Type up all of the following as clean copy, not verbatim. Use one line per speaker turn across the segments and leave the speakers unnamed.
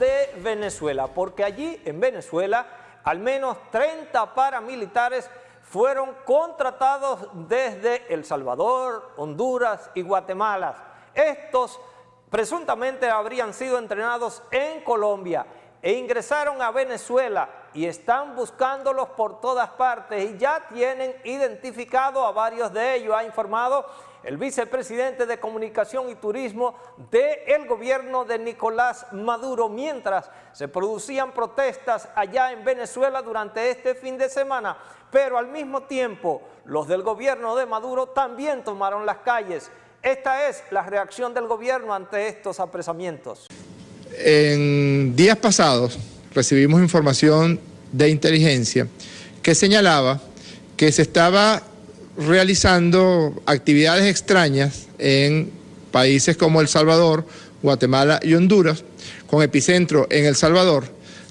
de Venezuela, porque allí en Venezuela al menos 30 paramilitares fueron contratados desde El Salvador, Honduras y Guatemala. Estos presuntamente habrían sido entrenados en Colombia e ingresaron a Venezuela y están buscándolos por todas partes y ya tienen identificado a varios de ellos, ha informado el vicepresidente de Comunicación y Turismo del gobierno de Nicolás Maduro, mientras se producían protestas allá en Venezuela durante este fin de semana. Pero al mismo tiempo, los del gobierno de Maduro también tomaron las calles. Esta es la reacción del gobierno ante estos apresamientos.
En días pasados recibimos información de inteligencia que señalaba que se estaba realizando actividades extrañas en países como El Salvador, Guatemala y Honduras, con epicentro en El Salvador,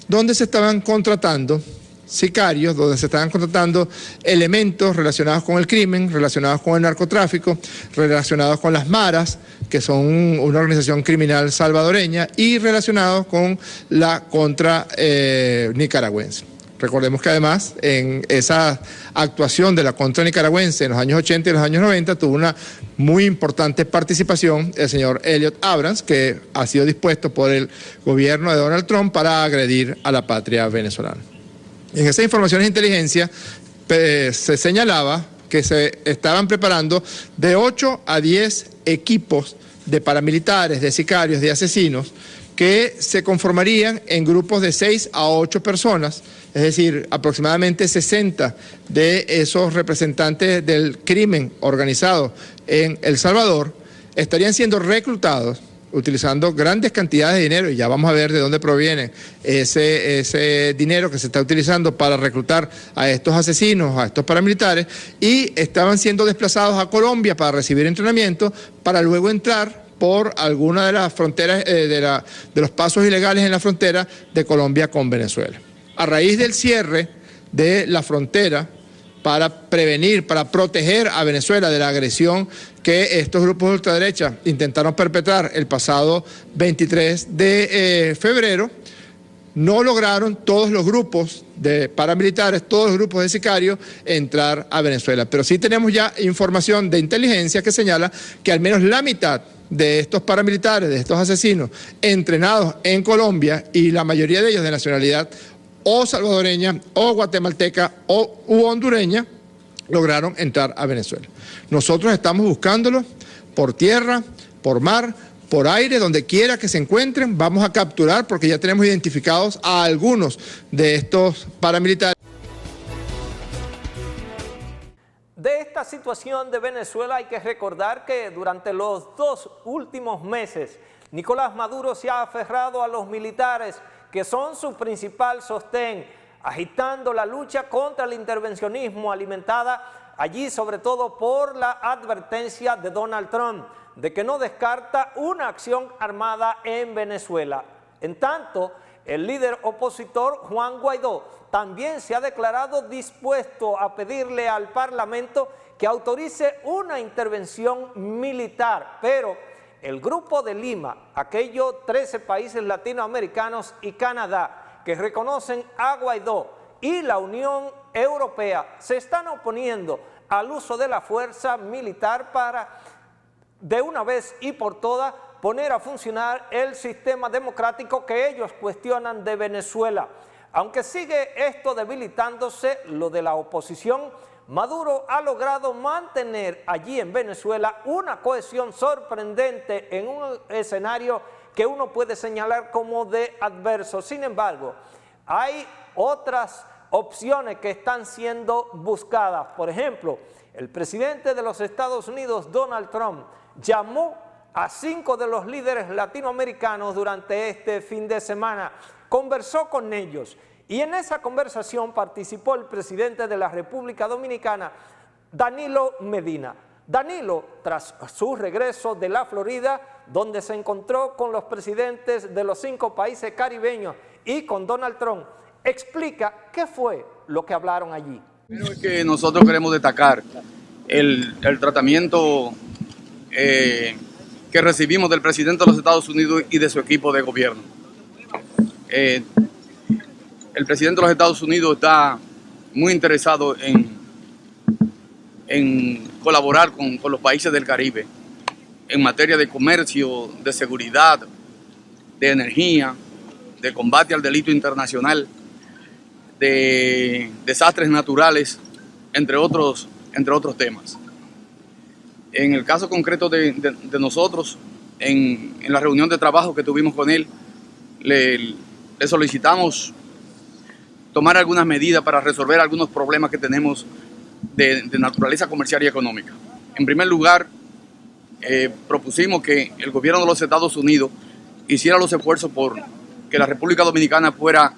donde se estaban contratando sicarios, donde se estaban contratando elementos relacionados con el crimen, relacionados con el narcotráfico, relacionados con las maras, que son una organización criminal salvadoreña, y relacionados con la contra nicaragüense. Recordemos que además en esa actuación de la contra nicaragüense en los años 80 y los años 90 tuvo una muy importante participación el señor Elliot Abrams, que ha sido dispuesto por el gobierno de Donald Trump para agredir a la patria venezolana. En esa información de inteligencia se señalaba que se estaban preparando de 8 a 10 equipos de paramilitares, de sicarios, de asesinos, que se conformarían en grupos de 6 a 8 personas, es decir, aproximadamente 60 de esos representantes del crimen organizado en El Salvador estarían siendo reclutados utilizando grandes cantidades de dinero, y ya vamos a ver de dónde proviene ese dinero que se está utilizando para reclutar a estos asesinos, a estos paramilitares, y estaban siendo desplazados a Colombia para recibir entrenamiento, para luego entrar por alguna de las fronteras, de los pasos ilegales en la frontera de Colombia con Venezuela. A raíz del cierre de la frontera, para prevenir, para proteger a Venezuela de la agresión que estos grupos de ultraderecha intentaron perpetrar el pasado 23 de febrero, no lograron todos los grupos de paramilitares, todos los grupos de sicarios entrar a Venezuela. Pero sí tenemos ya información de inteligencia que señala que al menos la mitad de estos paramilitares, de estos asesinos entrenados en Colombia, y la mayoría de ellos de nacionalidad o salvadoreña, o guatemalteca, o hondureña, lograron entrar a Venezuela. Nosotros estamos buscándolos por tierra, por mar, por aire, donde quiera que se encuentren. Vamos a capturar, porque ya tenemos identificados a algunos de estos paramilitares.
De esta situación de Venezuela hay que recordar que durante los 2 últimos meses Nicolás Maduro se ha aferrado a los militares, que son su principal sostén, agitando la lucha contra el intervencionismo alimentada allí sobre todo por la advertencia de Donald Trump de que no descarta una acción armada en Venezuela. En tanto, el líder opositor Juan Guaidó también se ha declarado dispuesto a pedirle al Parlamento que autorice una intervención militar, pero el Grupo de Lima, aquellos 13 países latinoamericanos y Canadá que reconocen a Guaidó, y la Unión Europea se están oponiendo al uso de la fuerza militar para, de una vez y por todas, poner a funcionar el sistema democrático que ellos cuestionan de Venezuela. Aunque sigue esto debilitándose, lo de la oposición, Maduro ha logrado mantener allí en Venezuela una cohesión sorprendente en un escenario que uno puede señalar como de adverso. Sin embargo, hay otras opciones que están siendo buscadas. Por ejemplo, el presidente de los Estados Unidos, Donald Trump, llamó a 5 de los líderes latinoamericanos durante este fin de semana, conversó con ellos, y en esa conversación participó el presidente de la República Dominicana, Danilo Medina. Danilo, tras su regreso de la Florida, donde se encontró con los presidentes de los 5 países caribeños y con Donald Trump, explica qué fue lo que hablaron allí.
Primero es que nosotros queremos destacar el tratamiento que recibimos del presidente de los Estados Unidos y de su equipo de gobierno. El presidente de los Estados Unidos está muy interesado en colaborar con los países del Caribe en materia de comercio, de seguridad, de energía, de combate al delito internacional, de desastres naturales, entre otros temas. En el caso concreto de nosotros, en la reunión de trabajo que tuvimos con él, le solicitamos tomar algunas medidas para resolver algunos problemas que tenemos de naturaleza comercial y económica. En primer lugar, propusimos que el gobierno de los Estados Unidos hiciera los esfuerzos por que la República Dominicana fuera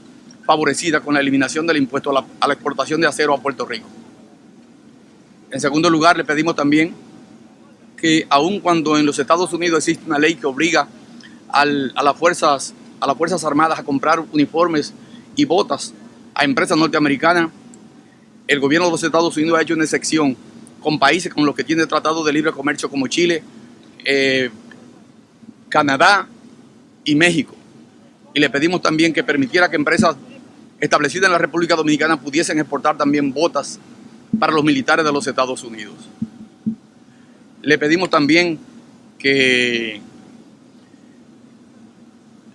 favorecida con la eliminación del impuesto a la exportación de acero a Puerto Rico. En segundo lugar, le pedimos también que aun cuando en los Estados Unidos existe una ley que obliga a las Fuerzas Armadas a comprar uniformes y botas a empresas norteamericanas, el gobierno de los Estados Unidos ha hecho una excepción con países con los que tiene tratado de libre comercio como Chile, Canadá y México. Y le pedimos también que permitiera que empresas establecidas en la República Dominicana pudiesen exportar también botas para los militares de los Estados Unidos. Le pedimos también que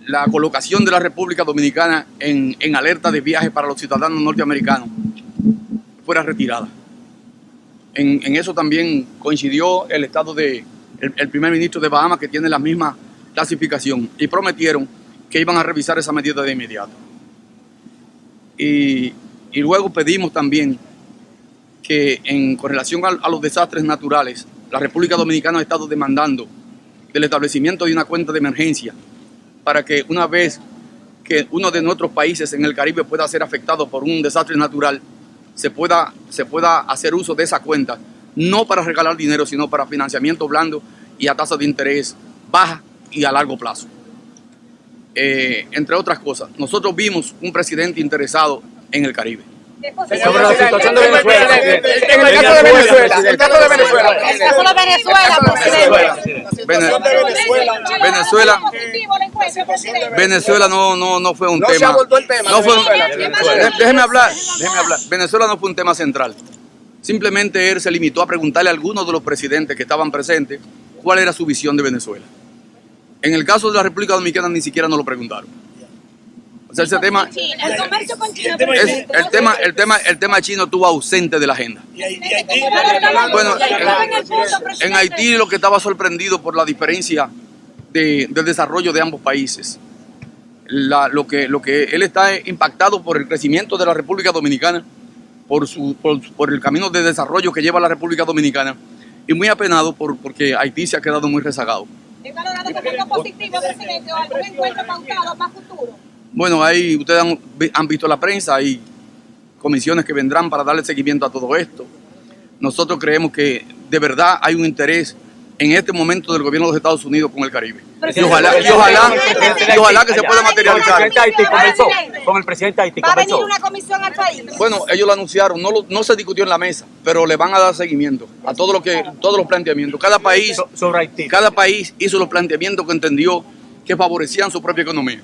la colocación de la República Dominicana en alerta de viaje para los ciudadanos norteamericanos fuera retirada. En eso también coincidió el primer ministro de Bahamas, que tiene la misma clasificación, y prometieron que iban a revisar esa medida de inmediato. Y luego pedimos también que con relación a los desastres naturales, la República Dominicana ha estado demandando del establecimiento de una cuenta de emergencia para que una vez que uno de nuestros países en el Caribe pueda ser afectado por un desastre natural, se pueda hacer uso de esa cuenta, no para regalar dinero, sino para financiamiento blando y a tasas de interés baja y a largo plazo. Entre otras cosas, nosotros vimos un presidente interesado en el Caribe.
Sobre la situación de Venezuela. En el caso de Venezuela. El caso de Venezuela.
El caso de Venezuela, presidente.
Venezuela no fue un tema.
No se abordó el tema.
No fue déjeme hablar. Venezuela no fue un tema central. Simplemente él se limitó a preguntarle a algunos de los presidentes que estaban presentes cuál era su visión de Venezuela. En el caso de la República Dominicana ni siquiera nos lo preguntaron. O sea, ese tema, el tema chino estuvo ausente de la agenda. Bueno, en Haití lo que estaba sorprendido por la diferencia de desarrollo de ambos países. Lo que él está impactado por el crecimiento de la República Dominicana, por el camino de desarrollo que lleva la República Dominicana, y muy apenado porque Haití se ha quedado muy rezagado.
¿Es valorado como algo positivo, presidente, o algún encuentro pautado más futuro?
Bueno, ahí ustedes han visto la prensa, hay comisiones que vendrán para darle seguimiento a todo esto. Nosotros creemos que de verdad hay un interés en este momento del gobierno de los Estados Unidos con el Caribe. Y ojalá que se pueda materializar.
Con el presidente Haití.
¿Va a venir una comisión al país?
Bueno, ellos lo anunciaron, no se discutió en la mesa, pero le van a dar seguimiento a todos los planteamientos. Cada país hizo los planteamientos que entendió que favorecían su propia economía.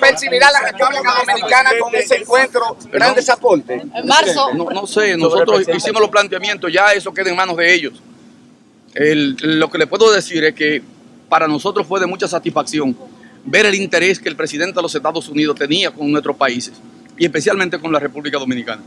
¿Percibirá la República Dominicana con ese encuentro grandes aportes?
En marzo.
No sé, nosotros hicimos los planteamientos, ya eso queda en manos de ellos. Lo que le puedo decir es que para nosotros fue de mucha satisfacción ver el interés que el presidente de los Estados Unidos tenía con nuestros países y especialmente con la República Dominicana.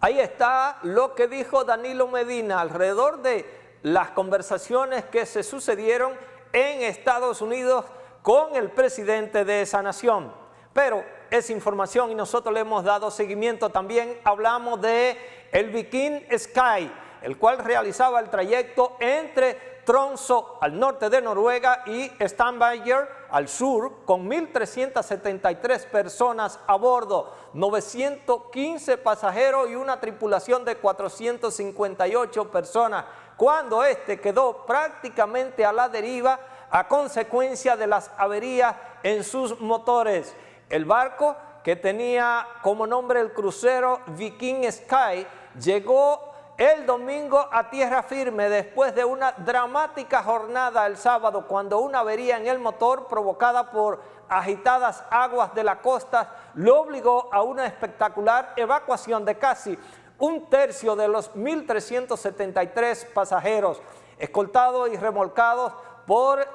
Ahí está lo que dijo Danilo Medina alrededor de las conversaciones que se sucedieron en Estados Unidos con el presidente de esa nación. Pero es información y nosotros le hemos dado seguimiento. También hablamos de el Viking Sky, el cual realizaba el trayecto entre Tromsø al norte de Noruega y Stavanger al sur, con 1.373 personas a bordo, 915 pasajeros y una tripulación de 458 personas, cuando este quedó prácticamente a la deriva a consecuencia de las averías en sus motores. El barco, que tenía como nombre el crucero Viking Sky, llegó el domingo a tierra firme después de una dramática jornada el sábado, cuando una avería en el motor provocada por agitadas aguas de la costa lo obligó a una espectacular evacuación de casi un tercio de los 1.373 pasajeros, escoltados y remolcados por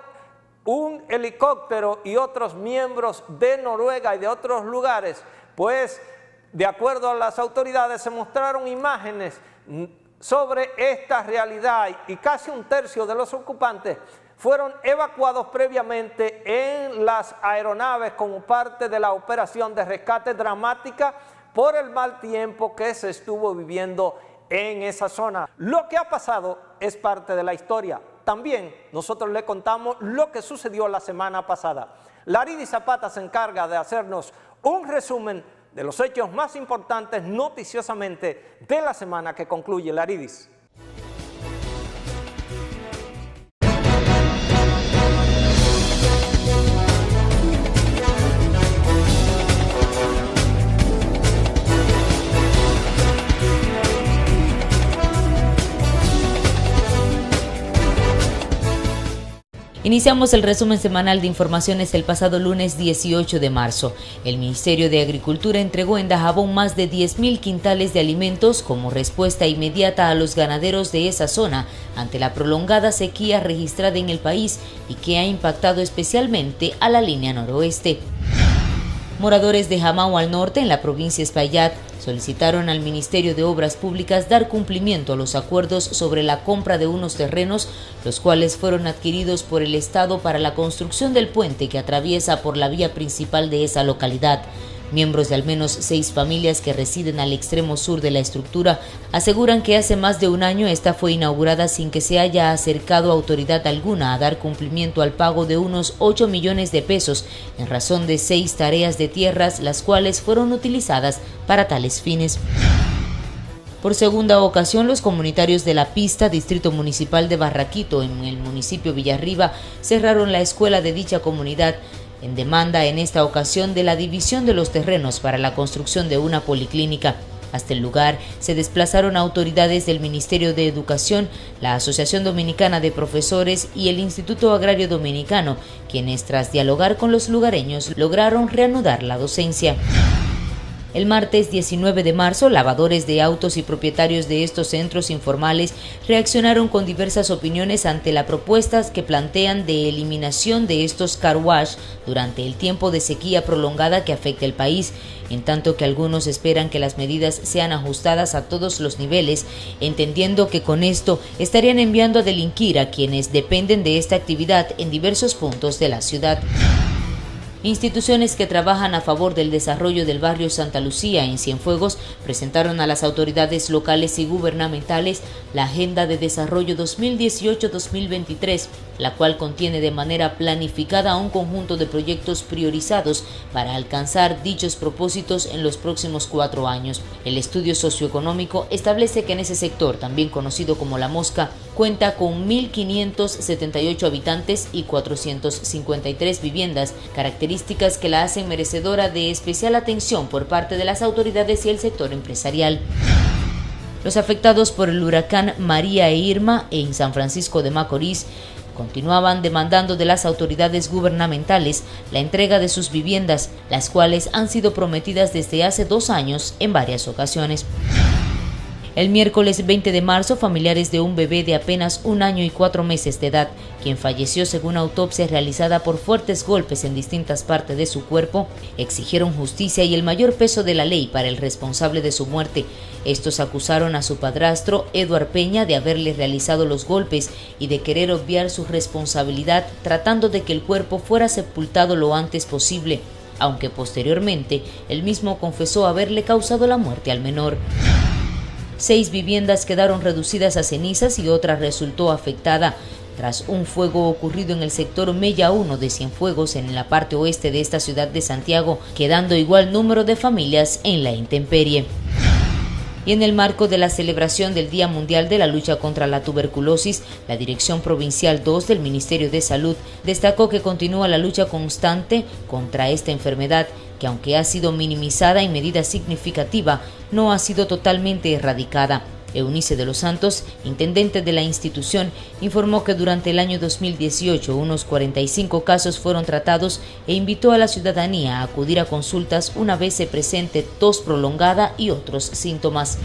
un helicóptero y otros miembros de Noruega y de otros lugares. Pues, de acuerdo a las autoridades, se mostraron imágenes sobre esta realidad y casi un tercio de los ocupantes fueron evacuados previamente en las aeronaves como parte de la operación de rescate dramática por el mal tiempo que se estuvo viviendo en esa zona. Lo que ha pasado es parte de la historia. También nosotros le contamos lo que sucedió la semana pasada. Laridis Zapata se encarga de hacernos un resumen de los hechos más importantes noticiosamente de la semana que concluye. Laridis.
Iniciamos el resumen semanal de informaciones el pasado lunes 18 de marzo. El Ministerio de Agricultura entregó en Dajabón más de 10.000 quintales de alimentos como respuesta inmediata a los ganaderos de esa zona ante la prolongada sequía registrada en el país y que ha impactado especialmente a la línea noroeste. Moradores de Jamao al norte, en la provincia Espaillat, solicitaron al Ministerio de Obras Públicas dar cumplimiento a los acuerdos sobre la compra de unos terrenos, los cuales fueron adquiridos por el Estado para la construcción del puente que atraviesa por la vía principal de esa localidad. Miembros de al menos 6 familias que residen al extremo sur de la estructura aseguran que hace más de un año esta fue inaugurada sin que se haya acercado autoridad alguna a dar cumplimiento al pago de unos 8 millones de pesos en razón de 6 tareas de tierras, las cuales fueron utilizadas para tales fines. Por segunda ocasión, los comunitarios de La Pista, distrito municipal de Barraquito, en el municipio Villarriba, cerraron la escuela de dicha comunidad, en demanda en esta ocasión de la división de los terrenos para la construcción de una policlínica. Hasta el lugar se desplazaron autoridades del Ministerio de Educación, la Asociación Dominicana de Profesores y el Instituto Agrario Dominicano, quienes tras dialogar con los lugareños lograron reanudar la docencia. El martes 19 de marzo, lavadores de autos y propietarios de estos centros informales reaccionaron con diversas opiniones ante las propuestas que plantean de eliminación de estos car wash durante el tiempo de sequía prolongada que afecta el país, en tanto que algunos esperan que las medidas sean ajustadas a todos los niveles, entendiendo que con esto estarían enviando a delinquir a quienes dependen de esta actividad en diversos puntos de la ciudad. Instituciones que trabajan a favor del desarrollo del barrio Santa Lucía en Cienfuegos presentaron a las autoridades locales y gubernamentales la Agenda de Desarrollo 2018-2023, la cual contiene de manera planificada un conjunto de proyectos priorizados para alcanzar dichos propósitos en los próximos 4 años. El estudio socioeconómico establece que en ese sector, también conocido como La Mosca, cuenta con 1.578 habitantes y 453 viviendas, características que la hacen merecedora de especial atención por parte de las autoridades y el sector empresarial. Los afectados por el huracán María e Irma en San Francisco de Macorís continuaban demandando de las autoridades gubernamentales la entrega de sus viviendas, las cuales han sido prometidas desde hace 2 años en varias ocasiones. El miércoles 20 de marzo, familiares de un bebé de apenas 1 año y 4 meses de edad, quien falleció según autopsia realizada por fuertes golpes en distintas partes de su cuerpo, exigieron justicia y el mayor peso de la ley para el responsable de su muerte. Estos acusaron a su padrastro, Eduard Peña, de haberle realizado los golpes y de querer obviar su responsabilidad, tratando de que el cuerpo fuera sepultado lo antes posible, aunque posteriormente él mismo confesó haberle causado la muerte al menor. 6 viviendas quedaron reducidas a cenizas y otra resultó afectada tras un fuego ocurrido en el sector Mella 1 de Cienfuegos, en la parte oeste de esta ciudad de Santiago, quedando igual número de familias en la intemperie. Y en el marco de la celebración del Día Mundial de la Lucha contra la Tuberculosis, la Dirección Provincial 2 del Ministerio de Salud destacó que continúa la lucha constante contra esta enfermedad, que aunque ha sido minimizada en medida significativa, no ha sido totalmente erradicada. Eunice de los Santos, intendente de la institución, informó que durante el año 2018 unos 45 casos fueron tratados e invitó a la ciudadanía a acudir a consultas una vez se presente tos prolongada y otros síntomas.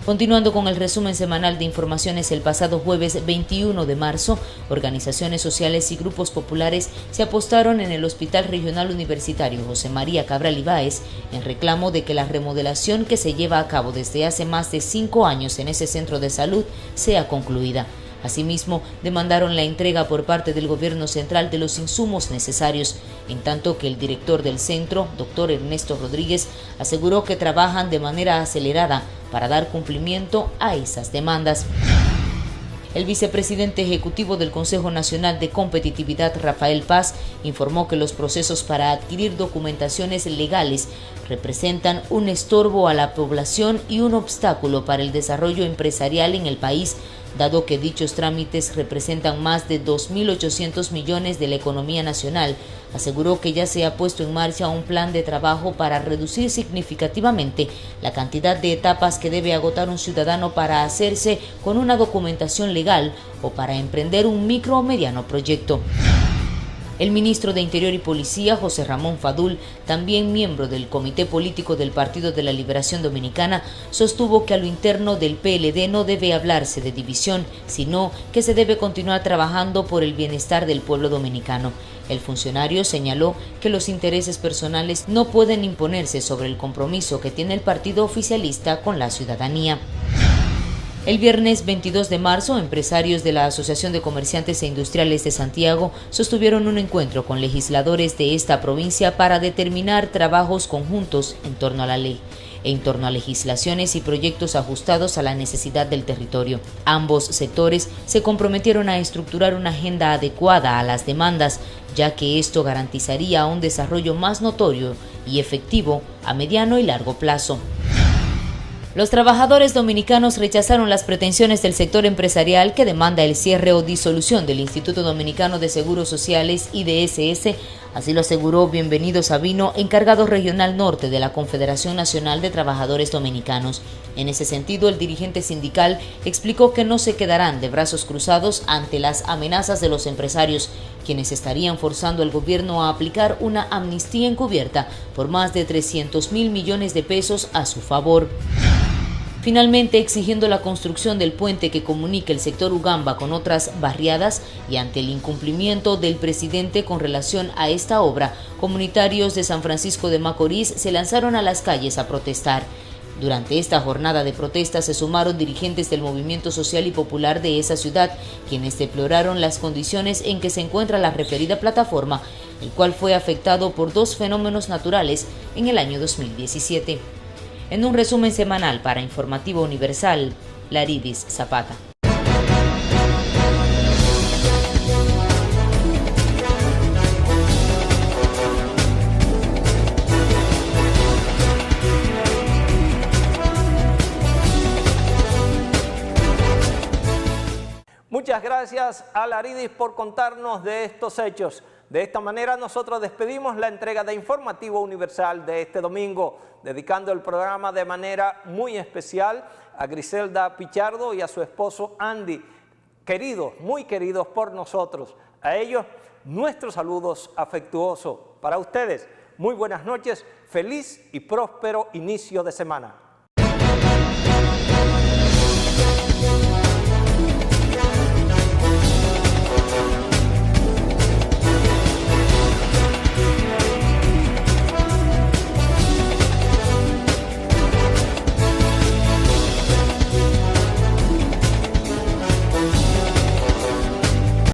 Continuando con el resumen semanal de informaciones, el pasado jueves 21 de marzo, organizaciones sociales y grupos populares se apostaron en el Hospital Regional Universitario José María Cabral Ibáez en reclamo de que la remodelación que se lleva a cabo desde hace más de 5 años en ese centro de salud sea concluida. Asimismo, demandaron la entrega por parte del gobierno central de los insumos necesarios, en tanto que el director del centro, doctor Ernesto Rodríguez, aseguró que trabajan de manera acelerada para dar cumplimiento a esas demandas. El vicepresidente ejecutivo del Consejo Nacional de Competitividad, Rafael Paz, informó que los procesos para adquirir documentaciones legales representan un estorbo a la población y un obstáculo para el desarrollo empresarial en el país, dado que dichos trámites representan más de 2.800 millones de la economía nacional. Aseguró que ya se ha puesto en marcha un plan de trabajo para reducir significativamente la cantidad de etapas que debe agotar un ciudadano para hacerse con una documentación legal o para emprender un micro o mediano proyecto. El ministro de Interior y Policía, José Ramón Fadul, también miembro del Comité Político del Partido de la Liberación Dominicana, sostuvo que a lo interno del PLD no debe hablarse de división, sino que se debe continuar trabajando por el bienestar del pueblo dominicano. El funcionario señaló que los intereses personales no pueden imponerse sobre el compromiso que tiene el partido oficialista con la ciudadanía. El viernes 22 de marzo, empresarios de la Asociación de Comerciantes e Industriales de Santiago sostuvieron un encuentro con legisladores de esta provincia para determinar trabajos conjuntos en torno a la ley, en torno a legislaciones y proyectos ajustados a la necesidad del territorio. Ambos sectores se comprometieron a estructurar una agenda adecuada a las demandas, ya que esto garantizaría un desarrollo más notorio y efectivo a mediano y largo plazo. Los trabajadores dominicanos rechazaron las pretensiones del sector empresarial que demanda el cierre o disolución del Instituto Dominicano de Seguros Sociales IDSS, así lo aseguró Bienvenido Sabino, encargado regional norte de la Confederación Nacional de Trabajadores Dominicanos. En ese sentido, el dirigente sindical explicó que no se quedarán de brazos cruzados ante las amenazas de los empresarios, quienes estarían forzando al gobierno a aplicar una amnistía encubierta por más de 300.000 millones de pesos a su favor. Finalmente, exigiendo la construcción del puente que comunica el sector Ugamba con otras barriadas y ante el incumplimiento del presidente con relación a esta obra, comunitarios de San Francisco de Macorís se lanzaron a las calles a protestar. Durante esta jornada de protesta se sumaron dirigentes del movimiento social y popular de esa ciudad, quienes deploraron las condiciones en que se encuentra la referida plataforma, el cual fue afectado por 2 fenómenos naturales en el año 2017. En un resumen semanal para Informativo Universal, Laridis Zapata.
Muchas gracias a Laridis por contarnos de estos hechos. De esta manera nosotros despedimos la entrega de Informativo Universal de este domingo, dedicando el programa de manera muy especial a Griselda Pichardo y a su esposo Andy, queridos, muy queridos por nosotros. A ellos, nuestros saludos afectuosos. Para ustedes, muy buenas noches, feliz y próspero inicio de semana.